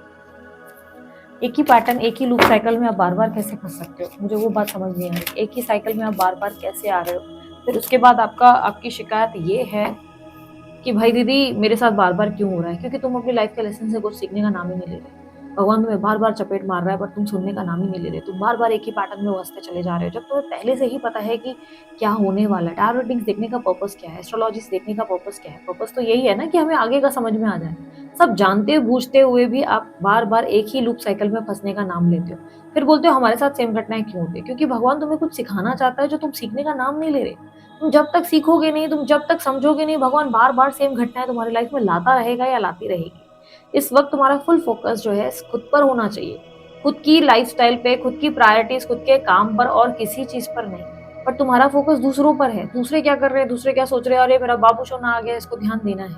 एक ही पैटर्न, एक ही लूप साइकिल में आप बार बार कैसे फंस सकते हो, मुझे वो बात समझ नहीं आ रही। एक ही साइकिल में आप बार बार कैसे आ रहे हो। फिर उसके बाद आपकी शिकायत ये है कि भाई दीदी मेरे साथ बार बार क्यों हो रहा है, क्योंकि तुम अपनी लाइफ के लेसन से कुछ सीखने का नाम ही नहीं ले रहे। भगवान तुम्हें बार बार चपेट मार रहा है, बट तुम सुनने का नाम ही नहीं ले रहे। तुम बार बार एक ही पैटर्न में बसते चले जा रहे हो, जब तुम्हें पहले से ही पता है कि क्या होने वाला है। टैरो रीडिंग्स देखने का पर्पस क्या है, एस्ट्रोलॉजी देखने का पर्पस क्या है। पर्पस तो यही है ना कि हमें आगे का समझ में आ जाए। सब जानते बूझते हुए भी आप बार बार एक ही लूप साइकिल में फंसने का नाम लेते हो। फिर बोलते हो हमारे साथ सेम घटनाएं क्यों होती है, क्योंकि भगवान तुम्हें कुछ सिखाना चाहता है जो तुम सीखने का नाम नहीं ले रहे। तुम जब तक सीखोगे नहीं, तुम जब तक समझोगे नहीं, भगवान बार बार सेम घटनाएं तुम्हारी लाइफ में लाता रहेगा या लाती रहेगी। इस वक्त तुम्हारा फुल फोकस जो है खुद पर होना चाहिए, खुद की लाइफस्टाइल पे, खुद की प्रायोरिटीज, खुद के काम पर और किसी चीज पर नहीं। पर तुम्हारा फोकस दूसरों पर है। दूसरे क्या कर रहे हैं, दूसरे क्या सोच रहे हैं, अरे मेरा बाबू सोना आ गया, इसको ध्यान देना है,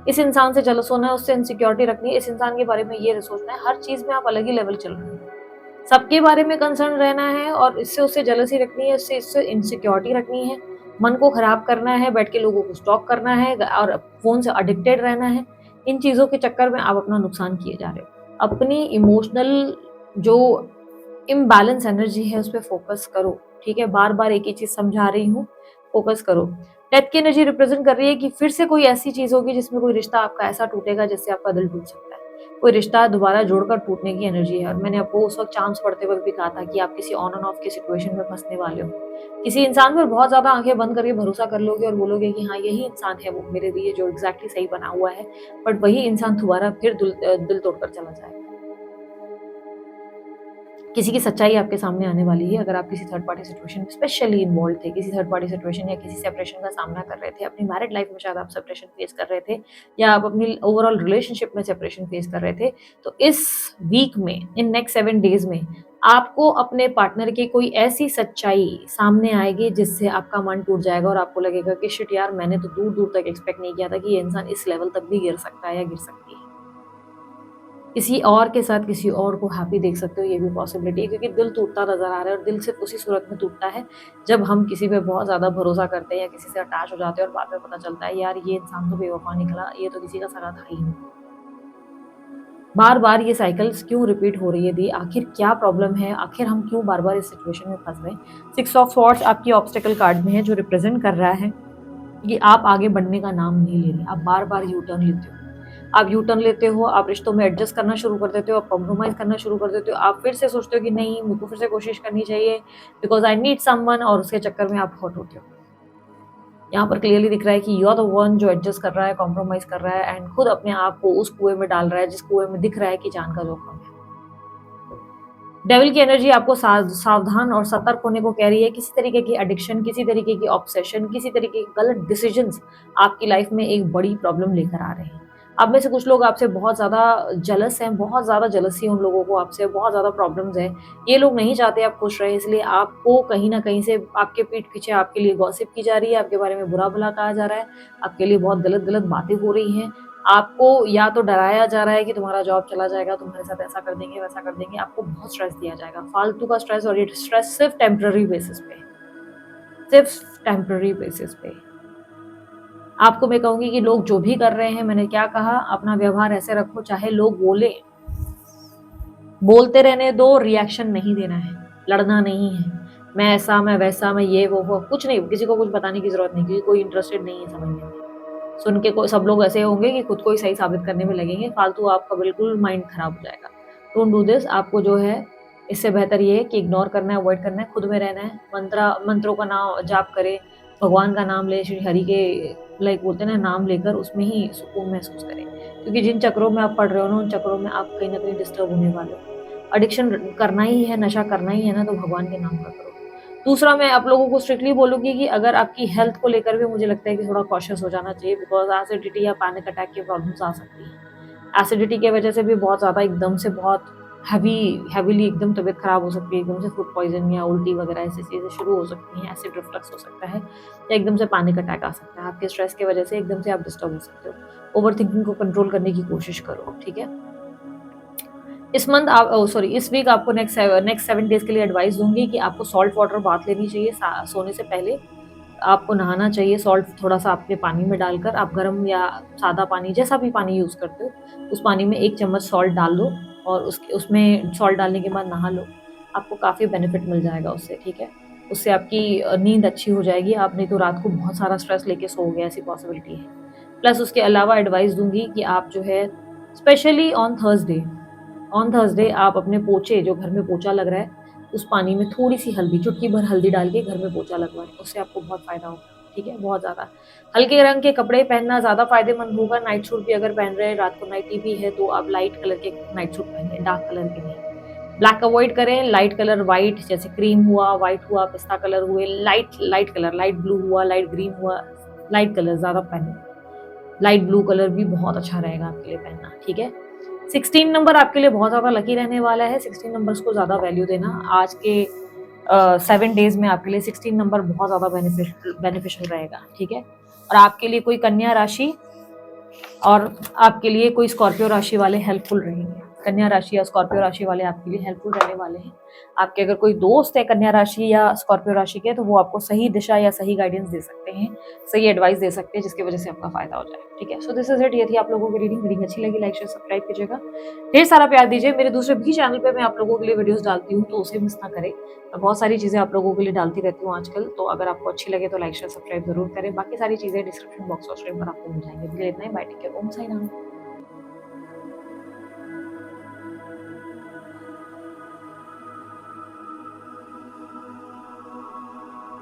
इस इंसान से जलस होना है, उससे इनसिक्योरिटी रखनी है, इस इंसान के बारे में ये सोचना है। हर चीज में आप अलग ही लेवल चल रहे हैं। सबके बारे में कंसर्न रहना है और इससे उससे जलसी रखनी है, इससे इनसिक्योरिटी रखनी है, मन को खराब करना है, बैठ के लोगों को स्टॉक करना है और फोन से एडिक्टेड रहना है। इन चीजों के चक्कर में आप अपना नुकसान किए जा रहे हो। अपनी इमोशनल जो इम्बैलेंस एनर्जी है उस पर फोकस करो। ठीक है, बार बार एक ही चीज समझा रही हूँ, फोकस करो। डेथ की एनर्जी रिप्रेजेंट कर रही है कि फिर से कोई ऐसी चीज होगी जिसमें कोई रिश्ता आपका ऐसा टूटेगा जिससे आपका दिल टूट सकता है। कोई रिश्ता दोबारा जोड़कर टूटने की एनर्जी है। और मैंने आपको उस वक्त चांस पढ़ते वक्त भी कहा था कि आप किसी ऑन एंड ऑफ की सिचुएशन में फंसने वाले हो। किसी इंसान पर बहुत ज्यादा आंखें बंद करके भरोसा कर लोगे और बोलोगे कि हाँ यही इंसान है वो मेरे लिए जो एग्जैक्टली सही बना हुआ है, बट वही इंसान दोबारा फिर दिल तोड़कर चला जाएगा। किसी की सच्चाई आपके सामने आने वाली है। अगर आप किसी third party situation specially involve थे, किसी थर्ड पार्टी सिचुएशन या किसी सेपरेशन का सामना कर रहे थे, अपनी मैरिड लाइफ में शायद आप सेपरेशन फेस कर रहे थे, या आप अपनी ओवरऑल रिलेशनशिप में सेपरेशन फेस कर रहे थे, तो इस वीक में, इन नेक्स्ट 7 डेज में आपको अपने पार्टनर की कोई ऐसी सच्चाई सामने आएगी जिससे आपका मन टूट जाएगा और आपको लगेगा कि शिट यार, मैंने तो दूर दूर तक एक्सपेक्ट नहीं किया था कि ये इंसान इस लेवल तक भी गिर सकता है या गिर सकती है। किसी और के साथ किसी और को हैप्पी देख सकते हो, ये भी पॉसिबिलिटी है, क्योंकि दिल टूटता नजर आ रहा है। और दिल सिर्फ उसी सूरत में टूटता है जब हम किसी पे बहुत ज्यादा भरोसा करते हैं या किसी से अटैच हो जाते हैं और बाद में पता चलता है यार ये इंसान तो बेवफा निकला, ये तो किसी का सगा था ही नहीं। बार बार ये साइकिल्स क्यों रिपीट हो रही है दी, आखिर क्या प्रॉब्लम है, आखिर हम क्यों बार बार इस सिचुएशन में फंस गए। 6 ऑफ स्वॉर्ड्स आपकी ऑब्स्टेकल कार्ड में है, जो रिप्रेजेंट कर रहा है कि आप आगे बढ़ने का नाम नहीं ले रहे। आप बार बार यू टर्न लेते हो, आप यू टर्न लेते हो, आप रिश्तों में एडजस्ट करना शुरू कर देते हो, आप कॉम्प्रोमाइज करना शुरू कर देते हो, आप फिर से सोचते हो कि नहीं मुझको फिर से कोशिश करनी चाहिए बिकॉज आई नीड समवन, और उसके चक्कर में आप हर्ट होते हो। यहाँ पर क्लियरली दिख रहा है कि यू आर द वन जो एडजस्ट कर रहा है, कॉम्प्रोमाइज कर रहा है एंड खुद अपने आप को उस कुएं में डाल रहा है जिस कुएं में दिख रहा है कि जान का जोखिम है। डेविल की एनर्जी आपको सावधान और सतर्क होने को कह रही है। किसी तरीके की एडिक्शन, किसी तरीके की ऑब्सेशन, किसी तरीके के गलत डिसीजंस आपकी लाइफ में एक बड़ी प्रॉब्लम लेकर आ रहे हैं। अब में से कुछ लोग आपसे बहुत ज़्यादा जलस हैं, बहुत ज़्यादा जलसी है उन लोगों को आपसे, बहुत ज़्यादा प्रॉब्लम्स हैं। ये लोग नहीं चाहते आप खुश रहे, इसलिए आपको कहीं ना कहीं से आपके पीठ पीछे आपके लिए गॉसिप की जा रही है, आपके बारे में बुरा भला कहा जा रहा है, आपके लिए बहुत गलत गलत बातें हो रही हैं। आपको या तो डराया जा रहा है कि तुम्हारा जॉब चला जाएगा, तुम्हारे साथ ऐसा कर देंगे वैसा कर देंगे, आपको बहुत स्ट्रेस दिया जाएगा, फालतू का स्ट्रेस। और ये स्ट्रेस सिर्फ टेम्पररी बेसिस पे, सिर्फ टेम्पररी बेसिस पे। आपको मैं कहूंगी कि लोग जो भी कर रहे हैं, मैंने क्या कहा, अपना व्यवहार ऐसे रखो, चाहे लोग बोलते रहने दो, रिएक्शन नहीं देना है, लड़ना नहीं है, मैं ऐसा मैं वैसा मैं ये वो कुछ नहीं, किसी को कुछ बताने की जरूरत नहीं, क्योंकि कोई इंटरेस्टेड नहीं है समझने में। सुन के सब लोग ऐसे होंगे कि खुद को ही सही साबित करने में लगेंगे, फालतू आपका बिल्कुल माइंड खराब हो जाएगा। Don't do this. आपको जो है इससे बेहतर ये है कि इग्नोर करना है, अवॉइड करना है, खुद में रहना है, मंत्रों का नाम जाप करे, भगवान का नाम ले, श्री हरि के लाइक बोलते हैं ना, नाम लेकर उसमें ही सुकून महसूस करें। क्योंकि जिन चक्रों में आप पढ़ रहे हो ना, उन चक्रों में आप कहीं ना कहीं डिस्टर्ब होने वाले हो। एडिक्शन करना ही है, नशा करना ही है ना, तो भगवान के नाम का करो। दूसरा, मैं आप लोगों को स्ट्रिक्टली बोलूंगी कि अगर आपकी हेल्थ को लेकर भी मुझे लगता है कि थोड़ा कॉशियस हो जाना चाहिए, बिकॉज एसिडिटी या पैनिक अटैक की प्रॉब्लम्स आ सकती है। एसिडिटी की वजह से भी बहुत ज़्यादा एकदम से बहुत हैवीली एकदम तबीयत खराब हो सकती है, एकदम से फूड पॉइजन या उल्टी वगैरह ऐसी चीज़ें शुरू हो सकती हैं, एसिड रिफ्लक्स हो सकता है या एकदम से पैनिक अटैक आ सकता है। आपके स्ट्रेस की वजह से एकदम से आप डिस्टर्ब हो सकते हो। ओवरथिंकिंग को कंट्रोल करने की कोशिश करो, ठीक है? इस मंथ आप सॉरी इस वीक आपको नेक्स्ट 7 डेज़ के लिए एडवाइस दूँगी कि आपको सॉल्ट वाटर बाथ लेनी चाहिए सोने से पहले। आपको नहाना चाहिए सॉल्ट थोड़ा-सा आपके पानी में डालकर, आप गर्म या सादा पानी जैसा भी पानी यूज़ करते हो, उस पानी में 1 चम्मच सॉल्ट डाल दो और उसमें सॉल्ट डालने के बाद नहा लो। आपको काफ़ी बेनिफिट मिल जाएगा उससे, ठीक है? उससे आपकी नींद अच्छी हो जाएगी, आप नहीं तो रात को बहुत सारा स्ट्रेस लेके सोओगे, ऐसी पॉसिबिलिटी है। प्लस उसके अलावा एडवाइस दूँगी कि आप जो है स्पेशली ऑन थर्सडे आप अपने पोछे जो घर में पोछा लग रहा है, उस पानी में थोड़ी-सी हल्दी, चुटकी भर हल्दी डाल के घर में पोछा लगवाएँ, उससे आपको बहुत फ़ायदा होगा, ठीक है? बहुत ज़्यादा। हल्के रंग के कपड़े पहनना ज़्यादा फ़ायदेमंद होगा, नाइट सूट भी अगर पहन रहे हैं, रात को नाइटी भी है, तो आप लाइट कलर के नाइट सूट पहनिए, डार्क कलर के नहीं। ब्लैक अवॉइड करें, लाइट कलर व्हाइट जैसे क्रीम हुआ, व्हाइट हुआ, पिस्ता कलर हुए, लाइट कलर, लाइट ब्लू हुआ, लाइट ग्रीन हुआ, लाइट कलर ज़्यादा पहनें। लाइट ब्लू कलर भी बहुत अच्छा रहेगा आपके लिए पहनना, ठीक है? 16 नंबर आपके लिए बहुत ज़्यादा लकी रहने वाला है, 16 नंबर्स को ज़्यादा वैल्यू देना। आज के 7 डेज़ में आपके लिए 16 नंबर बहुत ज़्यादा बेनिफिशियल रहेगा, ठीक है? और आपके लिए कोई कन्या राशि और आपके लिए कोई स्कॉर्पियो राशि वाले हेल्पफुल रहेंगे। कन्या राशि या स्कॉर्पियो राशि वाले आपके लिए हेल्पफुल रहने वाले हैं। आपके अगर कोई दोस्त है कन्या राशि या स्कॉर्पियो राशि के, तो वो आपको सही दिशा या सही गाइडेंस दे सकते हैं, सही एडवाइस दे सकते हैं, जिसकी वजह से आपका फायदा हो जाए, ठीक है? So this is it. ये थी आप लोगों की रीडिंग अच्छी लगी लाइक शेयर सब्सक्राइब कीजिएगा, ढेर सारा प्यार दीजिए। मेरे दूसरे भी चैनल पे मैं आप लोगों के लिए वीडियोस डालती हूँ, तो उसे मिस ना करें। मैं बहुत सारी चीज़ें आप लोगों के लिए डालती रहती हूँ आजकल, तो अगर आपको अच्छी लगे तो लाइक शेयर सब्सक्राइब जरूर करें। बाकी सारी चीज़ें डिस्क्रिप्शन बॉक्स और स्क्रीन पर आपको मिल जाएंगी। इतना ही, बाय, टेक केयर, ओम साई राम।